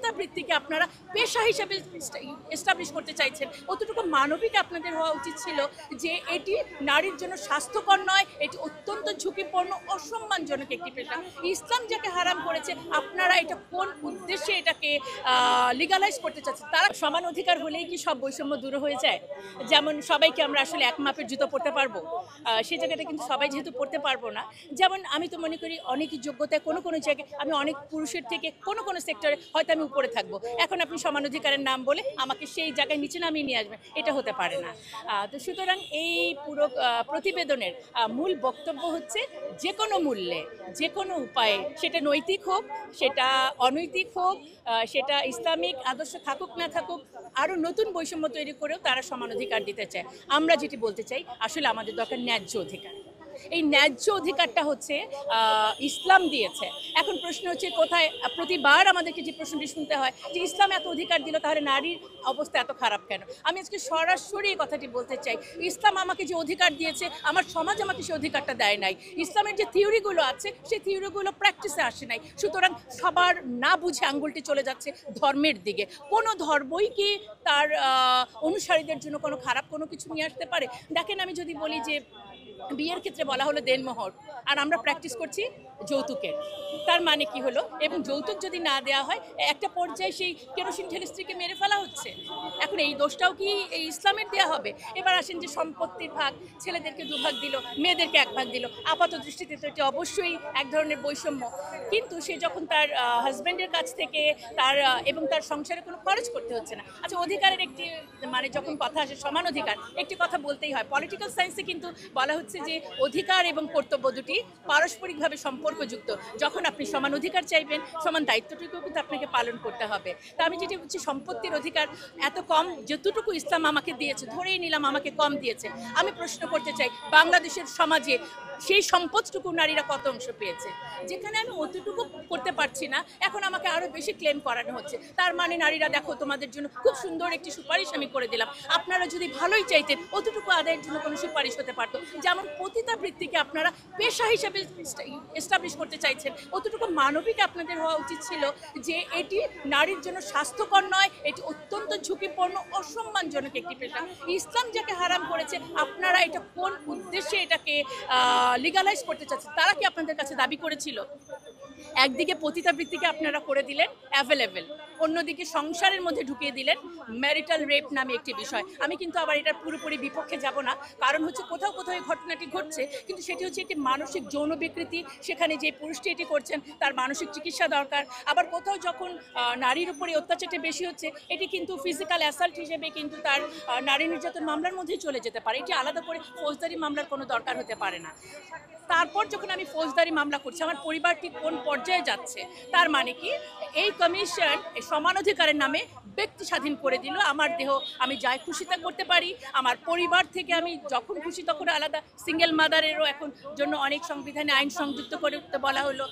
পতিতাবৃত্তিকে আপনারা পেশা হিসেবে এস্টাবলিশ করতে চাইছেন, অতটুকু মানবিক আপনাদের হওয়া উচিত ছিল যে এটি নারীর জন্য স্বাস্থ্যকর নয়, এটি অত্যন্ত ঝুঁকিপূর্ণ অসম্মানজনক একটি পেশা। ইসলাম যাকে হারাম করেছে আপনারা এটা কোন উদ্দেশ্যে এটাকে লিগালাইজ করতে চাচ্ছেন? তারা সমান অধিকার হলেই কি সব বৈষম্য দূর হয়ে যায়? যেমন সবাইকে আমরা আসলে এক মাপের জুতো পরতে পারবো, সেই জায়গাটা কিন্তু সবাই যেহেতু পড়তে পারবো না। যেমন আমি তো মনে করি অনেক যোগ্যতায় কোনো কোনো জায়গায় আমি অনেক পুরুষের থেকে কোনো কোনো সেক্টরে হয়তো আমি উপরে থাকবো, এখন আপনি সমান অধিকারের নাম বলে আমাকে সেই জায়গায় নিচে নামিয়ে নিয়ে আসবেন, এটা হতে পারে না। তো সুতরাং এই পুরো প্রতিবেদনের মূল বক্তব্য হচ্ছে যে কোনো মূল্যে যে কোনো উপায়ে, সেটা নৈতিক হোক সেটা অনৈতিক হোক, সেটা ইসলামিক আদর্শ থাকুক না থাকুক, আরও নতুন বৈষম্য তৈরি করেও তারা সমান অধিকার দিতে চায়। আমরা যেটি বলতে চাই আসলে আমাদের দরকার ন্যায্য অধিকার। এই ন্যায্য অধিকারটা হচ্ছে ইসলাম দিয়েছে। এখন প্রশ্ন হচ্ছে কোথায়, প্রতিবার আমাদেরকে যে প্রশ্নটি শুনতে হয় যে ইসলাম এত অধিকার দিল তাহলে নারীর অবস্থা এত খারাপ কেন? আমি আজকে সরাসরি এই কথাটি বলতে চাই, ইসলাম আমাকে যে অধিকার দিয়েছে আমার সমাজ আমাকে সেই অধিকারটা দেয় নাই। ইসলামের যে থিওরিগুলো আছে সেই থিওরিগুলো প্র্যাকটিসে আসে নাই। সুতরাং সবার না বুঝে আঙ্গুলটি চলে যাচ্ছে ধর্মের দিকে। কোনো ধর্মই কি তার অনুসারীদের জন্য কোনো খারাপ কোনো কিছু নিয়ে আসতে পারে? দেখেন, আমি যদি বলি যে বিয়ের ক্ষেত্রে বলা হলো দেনমোহর, আর আমরা প্র্যাকটিস করছি যৌতুকের, তার মানে কি হলো? এবং যৌতুক যদি না দেওয়া হয় একটা পর্যায়ে সেই কেরোসিন ঢেলে স্ত্রীকে মেরে ফেলা হচ্ছে। এখন এই দোষটাও কি এই ইসলামের দেওয়া হবে? এবার আসেন যে সম্পত্তির ভাগ, ছেলেদেরকে 2 ভাগ দিল, মেয়েদেরকে 1 ভাগ দিল, আপাত দৃষ্টিতে তো এটি অবশ্যই এক ধরনের বৈষম্য। কিন্তু সে যখন তার হাজব্যান্ডের কাছ থেকে তার এবং তার সংসারে কোনো খরচ করতে হচ্ছে না। আচ্ছা, অধিকারের একটি মানে যখন কথা আসে সমান অধিকার, একটি কথা বলতেই হয়, পলিটিক্যাল সায়েন্সে কিন্তু বলা হচ্ছে যে অধিকার এবং কর্তব্য দুটি পারস্পরিকভাবে সম্পর্কযুক্ত। যখন আপনি সমান অধিকার চাইবেন, সমান দায়িত্বটুকু কিন্তু আপনাকে পালন করতে হবে। তা আমি যেটি বলছি, সম্পত্তির অধিকার এত কম যতটুকু ইসলাম আমাকে দিয়েছে, ধরেই নিলাম আমাকে কম দিয়েছে, আমি প্রশ্ন করতে চাই বাংলাদেশের সমাজে সেই সম্পদটুকু নারীরা কত অংশ পেয়েছে? যেখানে আমি অতটুকু করতে পারছি না, এখন আমাকে আরো বেশি ক্লেম করানো হচ্ছে। তার মানে নারীরা দেখো তোমাদের জন্য খুব সুন্দর একটি সুপারিশ আমি করে দিলাম, আপনারা যদি ভালোই চাইতেন অতটুকু আদায়ের জন্য কোনো সুপারিশ হতে পারতো। যেমন পতিতাবৃত্তিকে আপনারা পেশা হিসেবে এস্টাবলিশ করতে চাইছেন, অতটুকু মানবিক আপনাদের হওয়া উচিত ছিল যে এটি নারীর জন্য স্বাস্থ্যকর নয়, এটি অত্যন্ত ঝুঁকিপূর্ণ অসম্মানজনক একটি পেশা। ইসলাম যাকে হারাম করেছে আপনারা এটা কোন উদ্দেশ্যে এটাকে লিগালাইজ করতে চাচ্ছেন? তারা কি আপনাদের কাছে দাবি করেছিল? একদিকে পতিতাবৃত্তিকে আপনারা করে দিলেন অ্যাভেলেবেল, অন্যদিকে সংসারের মধ্যে ঢুকিয়ে দিলেন ম্যারিটাল রেপ নামে একটি বিষয়। আমি কিন্তু আবার এটার পুরোপুরি বিপক্ষে যাব না, কারণ হচ্ছে কোথাও কোথাও এই ঘটনাটি ঘটছে, কিন্তু সেটি হচ্ছে একটি মানসিক যৌন বিকৃতি। সেখানে যে পুরুষটি এটি করছেন তার মানসিক চিকিৎসা দরকার। আবার কোথাও যখন নারীর উপরে অত্যাচারটি বেশি হচ্ছে, এটি কিন্তু ফিজিক্যাল অ্যাসাল্ট হিসেবে কিন্তু তার নারী নির্যাতন মামলার মধ্যেই চলে যেতে পারে। এটি আলাদা করে ফৌজদারি মামলার কোনো দরকার হতে পারে না। তারপর যখন আমি ফৌজদারি মামলা করছি, আমার পরিবারটি কোন পর্যায়ে যাচ্ছে? তার মানে কি এই কমিশন সমান অধিকারের নামে ব্যক্তি স্বাধীন করে দিল। আমার দেহ আমি যাই খুশি তা করতে পারি, আমার পরিবার থেকে আমি যখন খুশি তখন আলাদা। সিঙ্গেল মাদারেরও এখন জন্য অনেক সংবিধানে আইন সংযুক্ত করে বলা হলো।